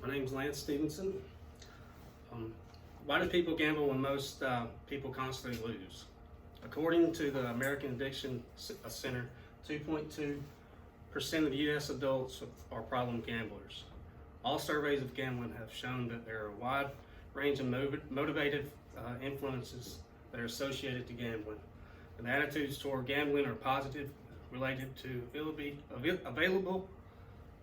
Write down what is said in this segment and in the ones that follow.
My name's Stephenson. Why do people gamble when most people constantly lose? According to the American Addiction Center, 2.2% of U.S. adults are problem gamblers. All surveys of gambling have shown that there are a wide range of motivated influences that are associated to gambling. And the attitudes toward gambling are positive, related to available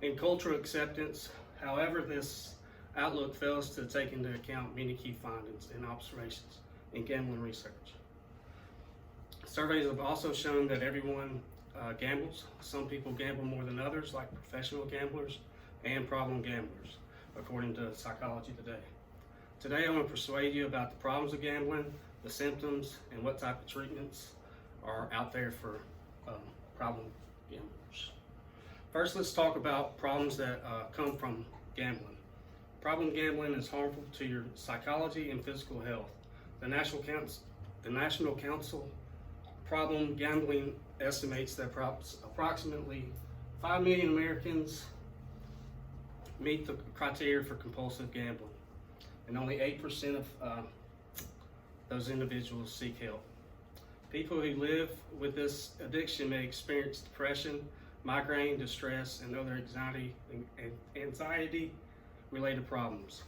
and cultural acceptance. However, this outlook fails to take into account many key findings and observations in gambling research. Surveys have also shown that everyone gambles. Some people gamble more than others, like professional gamblers and problem gamblers, according to Psychology Today. Today, I want to persuade you about the problems of gambling, the symptoms, and what type of treatments are out there for problem gamblers. First, let's talk about problems that come from gambling. Problem gambling is harmful to your psychology and physical health. The National Council Problem Gambling estimates that approximately 5 million Americans meet the criteria for compulsive gambling, and only 8% of those individuals seek help. People who live with this addiction may experience depression, migraine, distress, and other anxiety-related problems.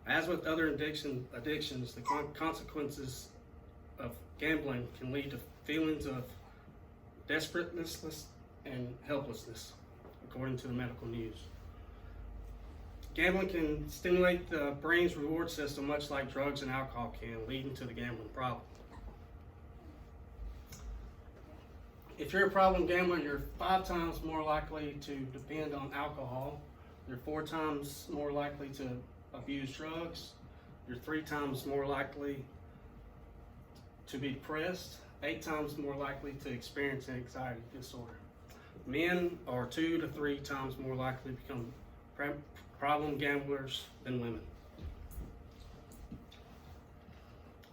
As with other addictions, the consequences of gambling can lead to feelings of desperateness and helplessness, according to the medical news. Gambling can stimulate the brain's reward system, much like drugs and alcohol can, leading to the gambling problem. If you're a problem gambler, you're 5 times more likely to depend on alcohol. You're 4 times more likely to abuse drugs. You're 3 times more likely to be depressed. 8 times more likely to experience an anxiety disorder. Men are 2 to 3 times more likely to become problem gamblers than women.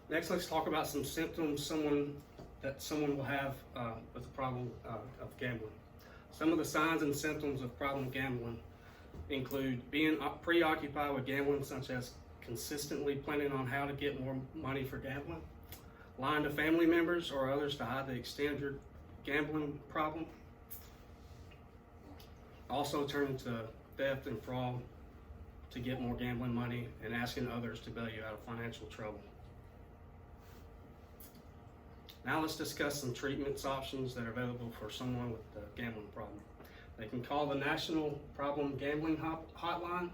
Next, let's talk about some symptoms someone will have with the problem of gambling. Some of the signs and symptoms of problem gambling include being preoccupied with gambling, such as consistently planning on how to get more money for gambling, lying to family members or others to hide the extent of your gambling problem, also turning to theft and fraud to get more gambling money, and asking others to bail you out of financial trouble. Now let's discuss some treatments options that are available for someone with a gambling problem. They can call the National Problem Gambling Hotline.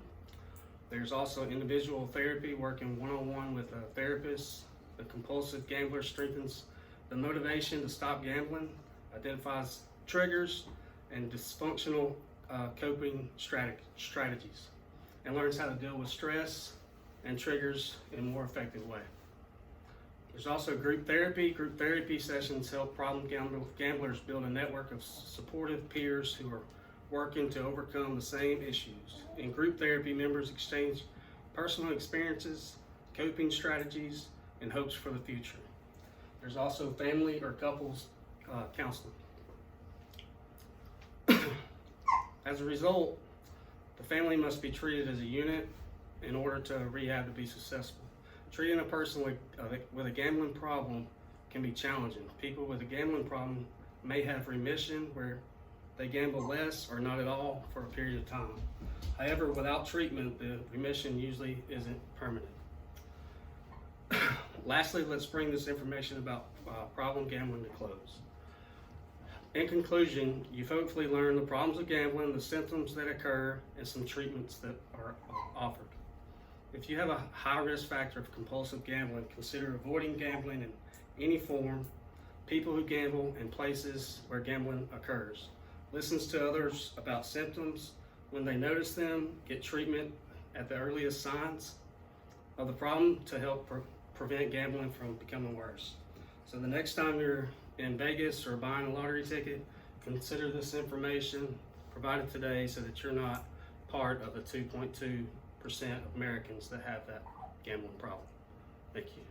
There's also individual therapy, working one-on-one with a therapist. The compulsive gambler strengthens the motivation to stop gambling, identifies triggers and dysfunctional coping strategies, and learns how to deal with stress and triggers in a more effective way. There's also group therapy. Group therapy sessions help problem gamblers build a network of supportive peers who are working to overcome the same issues. In group therapy, members exchange personal experiences, coping strategies, and hopes for the future. There's also family or couples counseling. As a result, the family must be treated as a unit in order to rehab to be successful. Treating a person with a gambling problem can be challenging. People with a gambling problem may have remission, where they gamble less or not at all for a period of time. However, without treatment, the remission usually isn't permanent. Lastly, let's bring this information about problem gambling to close. In conclusion, you've hopefully learned the problems of gambling, the symptoms that occur, and some treatments that are offered. If you have a high risk factor of compulsive gambling, consider avoiding gambling in any form, people who gamble, and places where gambling occurs. Listen to others about symptoms when they notice them. Get treatment at the earliest signs of the problem to help prevent gambling from becoming worse. So the next time you're in Vegas or buying a lottery ticket, consider this information provided today so that you're not part of the 2.2% of Americans that have that gambling problem. Thank you.